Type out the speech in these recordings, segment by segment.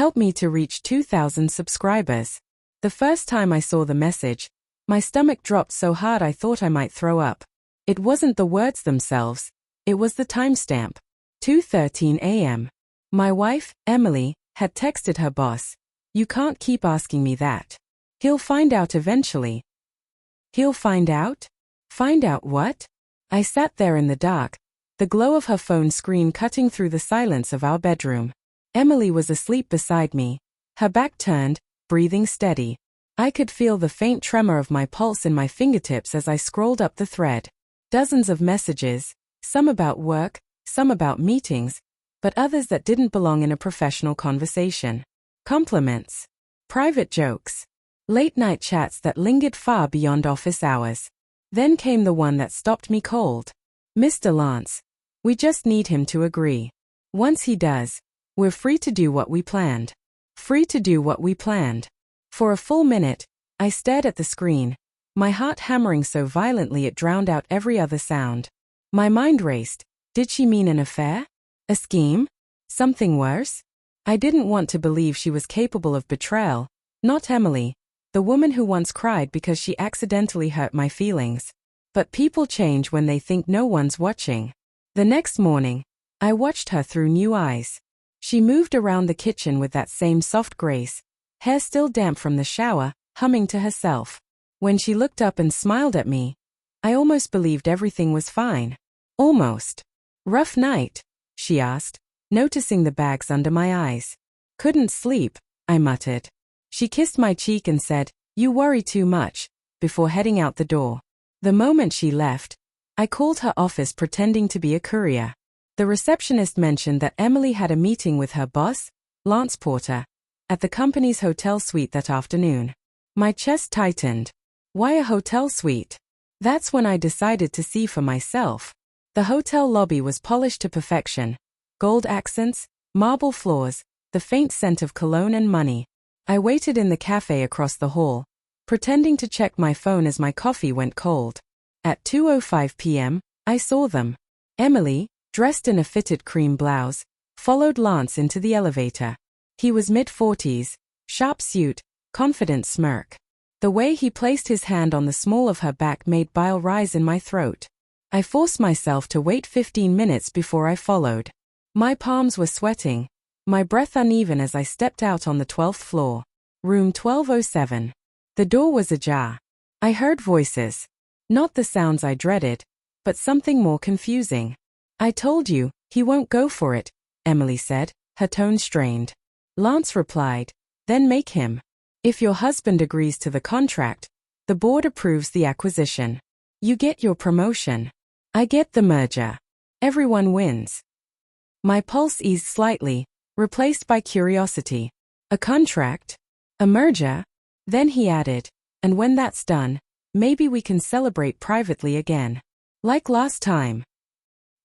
Help me to reach 2,000 subscribers. The first time I saw the message, my stomach dropped so hard I thought I might throw up. It wasn't the words themselves, it was the timestamp. 2:13 a.m. My wife, Emily, had texted her boss, "You can't keep asking me that. He'll find out eventually." He'll find out? Find out what? I sat there in the dark, the glow of her phone screen cutting through the silence of our bedroom. Emily was asleep beside me, her back turned, breathing steady. I could feel the faint tremor of my pulse in my fingertips as I scrolled up the thread. Dozens of messages, some about work, some about meetings, but others that didn't belong in a professional conversation. Compliments. Private jokes. Late-night chats that lingered far beyond office hours. Then came the one that stopped me cold. "Mr. Lance, we just need him to agree. Once he does, we're free to do what we planned." Free to do what we planned. For a full minute, I stared at the screen, my heart hammering so violently it drowned out every other sound. My mind raced. Did she mean an affair? A scheme? Something worse? I didn't want to believe she was capable of betrayal. Not Emily, the woman who once cried because she accidentally hurt my feelings. But people change when they think no one's watching. The next morning, I watched her through new eyes. She moved around the kitchen with that same soft grace, hair still damp from the shower, humming to herself. When she looked up and smiled at me, I almost believed everything was fine. Almost. "Rough night?" she asked, noticing the bags under my eyes. "Couldn't sleep," I muttered. She kissed my cheek and said, "You worry too much," before heading out the door. The moment she left, I called her office pretending to be a courier. The receptionist mentioned that Emily had a meeting with her boss, Lance Porter, at the company's hotel suite that afternoon. My chest tightened. Why a hotel suite? That's when I decided to see for myself. The hotel lobby was polished to perfection. Gold accents, marble floors, the faint scent of cologne and money. I waited in the cafe across the hall, pretending to check my phone as my coffee went cold. At 2:05 p.m., I saw them. Emily, dressed in a fitted cream blouse, followed Lance into the elevator. He was mid-40s, sharp suit, confident smirk. The way he placed his hand on the small of her back made bile rise in my throat. I forced myself to wait 15 minutes before I followed. My palms were sweating, my breath uneven as I stepped out on the 12th floor. Room 1207. The door was ajar. I heard voices. Not the sounds I dreaded, but something more confusing. "I told you, he won't go for it," Emily said, her tone strained. Lance replied, "Then make him. If your husband agrees to the contract, the board approves the acquisition. You get your promotion. I get the merger. Everyone wins." My pulse eased slightly, replaced by curiosity. "A contract? A merger?" Then he added, "And when that's done, maybe we can celebrate privately again. Like last time."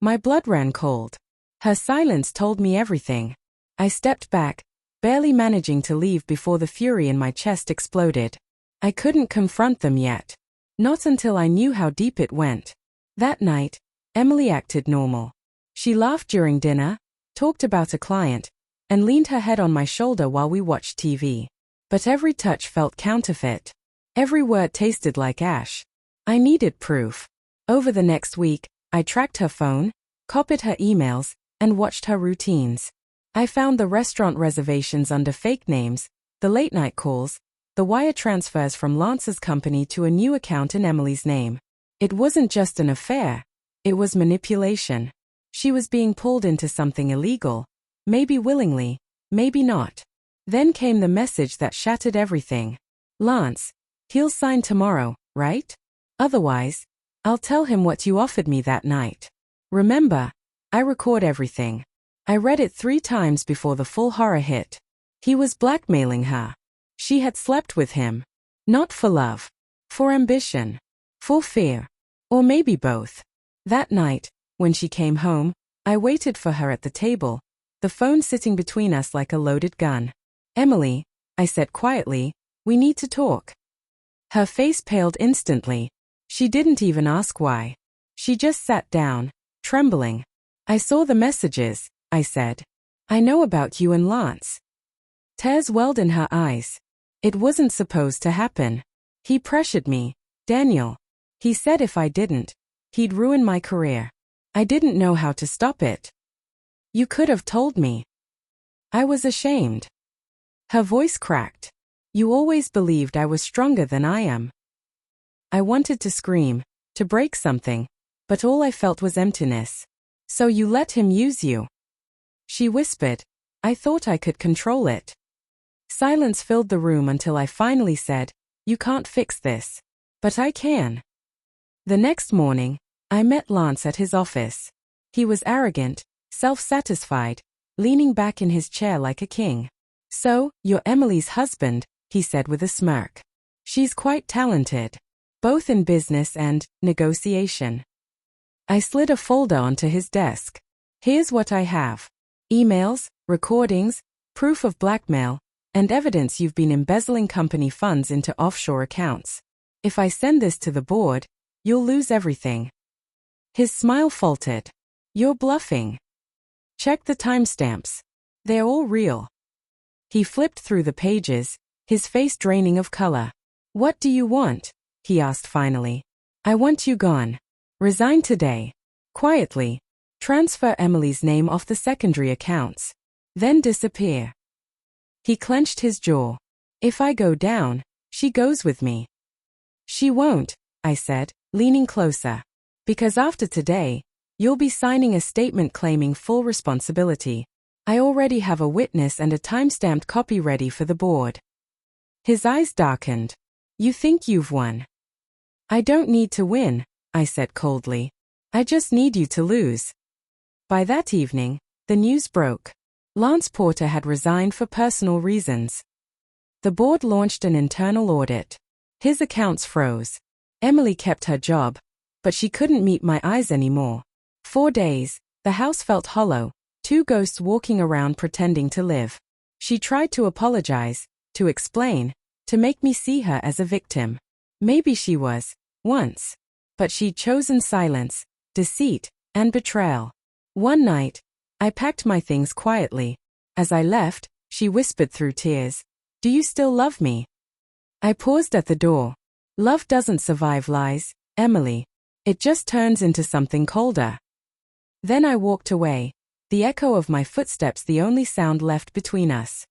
My blood ran cold. Her silence told me everything. I stepped back, barely managing to leave before the fury in my chest exploded. I couldn't confront them yet. Not until I knew how deep it went. That night, Emily acted normal. She laughed during dinner, talked about a client, and leaned her head on my shoulder while we watched TV. But every touch felt counterfeit. Every word tasted like ash. I needed proof. Over the next week, I tracked her phone, copied her emails, and watched her routines. I found the restaurant reservations under fake names, the late-night calls, the wire transfers from Lance's company to a new account in Emily's name. It wasn't just an affair. It was manipulation. She was being pulled into something illegal. Maybe willingly, maybe not. Then came the message that shattered everything. "Lance, he'll sign tomorrow, right? Otherwise, I'll tell him what you offered me that night. Remember, I record everything." I read it 3 times before the full horror hit. He was blackmailing her. She had slept with him. Not for love. For ambition. For fear. Or maybe both. That night, when she came home, I waited for her at the table, the phone sitting between us like a loaded gun. "Emily," I said quietly, "we need to talk." Her face paled instantly. She didn't even ask why. She just sat down, trembling. "I saw the messages," I said. "I know about you and Lance." Tears welled in her eyes. It wasn't supposed to happen. He pressured me. Daniel. He said if I didn't, he'd ruin my career. I didn't know how to stop it. You could have told me. I was ashamed. Her voice cracked. You always believed I was stronger than I am. I wanted to scream, to break something, but all I felt was emptiness. So you let him use you? She whispered. I thought I could control it. Silence filled the room until I finally said, you can't fix this. But I can. The next morning, I met Lance at his office. He was arrogant, self-satisfied, leaning back in his chair like a king. So, you're Emily's husband, he said with a smirk. She's quite talented, both in business and negotiation. I slid a folder onto his desk. Here's what I have. Emails, recordings, proof of blackmail, and evidence you've been embezzling company funds into offshore accounts. If I send this to the board, you'll lose everything. His smile faltered. You're bluffing. Check the timestamps. They're all real. He flipped through the pages, his face draining of color. What do you want? He asked finally. I want you gone. Resign today. Quietly. Transfer Emily's name off the secondary accounts. Then disappear. He clenched his jaw. If I go down, she goes with me. She won't, I said, leaning closer. Because after today, you'll be signing a statement claiming full responsibility. I already have a witness and a time-stamped copy ready for the board. His eyes darkened. You think you've won? I don't need to win, I said coldly. I just need you to lose. By that evening, the news broke. Lance Porter had resigned for personal reasons. The board launched an internal audit. His accounts froze. Emily kept her job, but she couldn't meet my eyes anymore. 4 days, the house felt hollow, 2 ghosts walking around pretending to live. She tried to apologize, to explain, to make me see her as a victim. Maybe she was, once. But she'd chosen silence, deceit, and betrayal. One night, I packed my things quietly. As I left, she whispered through tears, Do you still love me? I paused at the door. Love doesn't survive lies, Emily. It just turns into something colder. Then I walked away, the echo of my footsteps the only sound left between us.